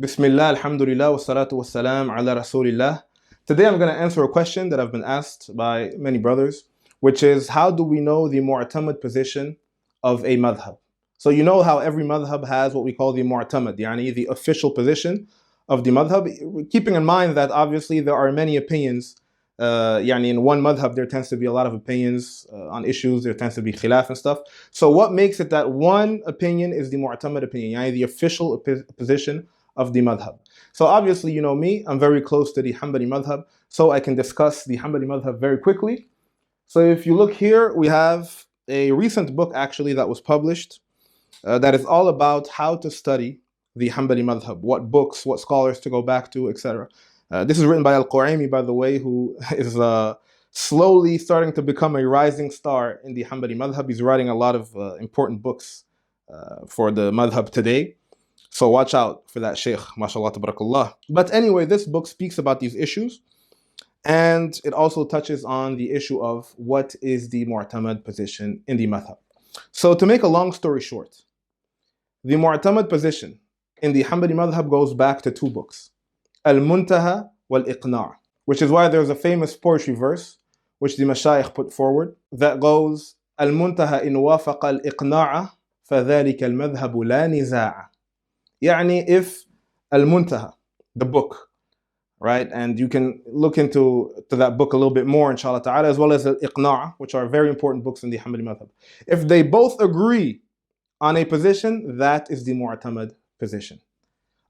Bismillah, alhamdulillah, wa salatu wa salam ala rasulillah. Today I'm going to answer a question that I've been asked by many brothers, which is how do we know the mu'tamad position of a madhab? So you know how every madhab has what we call the mu'tamad, yani the official position of the madhab, keeping in mind that obviously there are many opinions. Yani in one madhab there tends to be a lot of opinions on issues, there tends to be khilaf and stuff. So what makes it that one opinion is the mu'tamad opinion, yani the official position of the madhab? So obviously, you know me, I'm very close to the Hanbali madhab, so I can discuss the Hanbali madhab very quickly. So if you look here, we have a recent book actually that was published that is all about how to study the Hanbali madhab, what books, what scholars to go back to, etc. This is written by Al-Quraymi, by the way, who is slowly starting to become a rising star in the Hanbali madhab. He's writing a lot of important books for the madhab today. So watch out for that sheikh, mashallah tabarakallah. But anyway, this book speaks about these issues, and it also touches on the issue of what is the mu'tamad position in the madhab. So to make a long story short, the mu'tamad position in the Hanbali madhab goes back to two books, Al-Muntaha wal-Iqna', which is why there's a famous poetry verse which the mashayikh put forward that goes, Al-Muntaha in wafaqa al-Iqna'a فذلك المذهب لا نزاع. يعني if Al-Muntaha, the book, right, and you can look into that book a little bit more inshallah ta'ala, as well as Al-Iqna', which are very important books in the Hanbali madhab. If they both agree on a position, that is the mu'tamad position.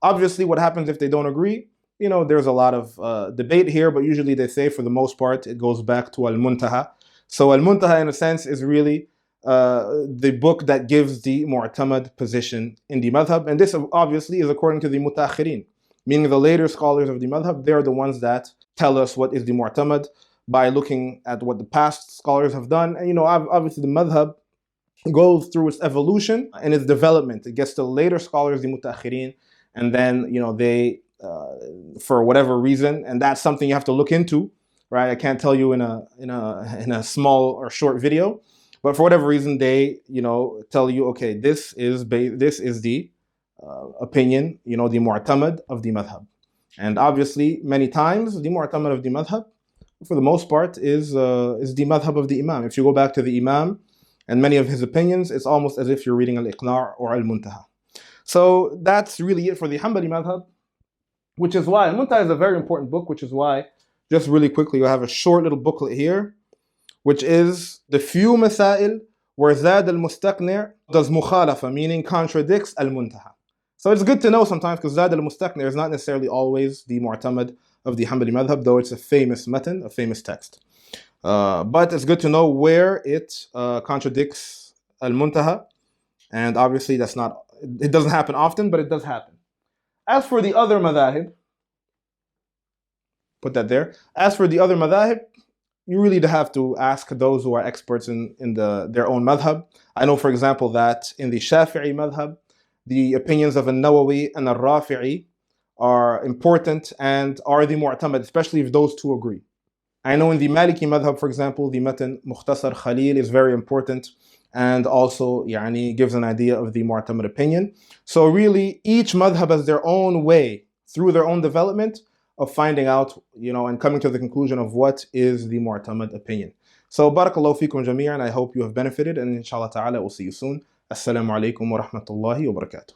Obviously, what happens if they don't agree? You know, there's a lot of debate here, but usually they say for the most part it goes back to Al-Muntaha. So Al-Muntaha in a sense is really the book that gives the mu'tamad position in the madhab, and this obviously is according to the mutaakhirin, meaning the later scholars of the madhab. They're the ones that tell us what is the mu'tamad by looking at what the past scholars have done. And you know, obviously the madhab goes through its evolution and its development. It gets to later scholars, the mutaakhirin, and then you know they for whatever reason, and that's something you have to look into, right? I can't tell you in a small or short video. But for whatever reason, they, you know, tell you, okay, this is the opinion, you know, the mu'tamad of the madhab. And obviously, many times, the mu'tamad of the madhab, for the most part, is the madhab of the imam. If you go back to the imam and many of his opinions, it's almost as if you're reading Al-Iqna' or Al-Muntaha. So that's really it for the Hanbali madhab, which is why Al-Muntaha is a very important book, which is why, just really quickly, you have a short little booklet here, which is the few masail where Zad al-Mustaqni' does mukhalafa, meaning contradicts al-Muntaha. So it's good to know sometimes, because Zad al-Mustaqni' is not necessarily always the mu'tamad of the Hanbali madhab, though it's a famous matan, a famous text. But it's good to know where it contradicts al-Muntaha, and obviously it doesn't happen often, but it does happen. As for the other madhahib, put that there. As for the other madhahib, you really have to ask those who are experts in their own madhab. I know, for example, that in the Shafi'i madhab, the opinions of An-Nawawi and Al-Rafi'i are important and are the mu'tamad, especially if those two agree. I know in the Maliki madhab, for example, the matan Mukhtasar Khalil is very important and also gives an idea of the mu'tamad opinion. So really, each madhab has their own way, through their own development, of finding out, and coming to the conclusion of what is the mu'tamad opinion. So, barakallahu feekum jami'an. I hope you have benefited, and inshallah ta'ala, we'll see you soon. Assalamu alaikum wa rahmatullahi wa barakatuh.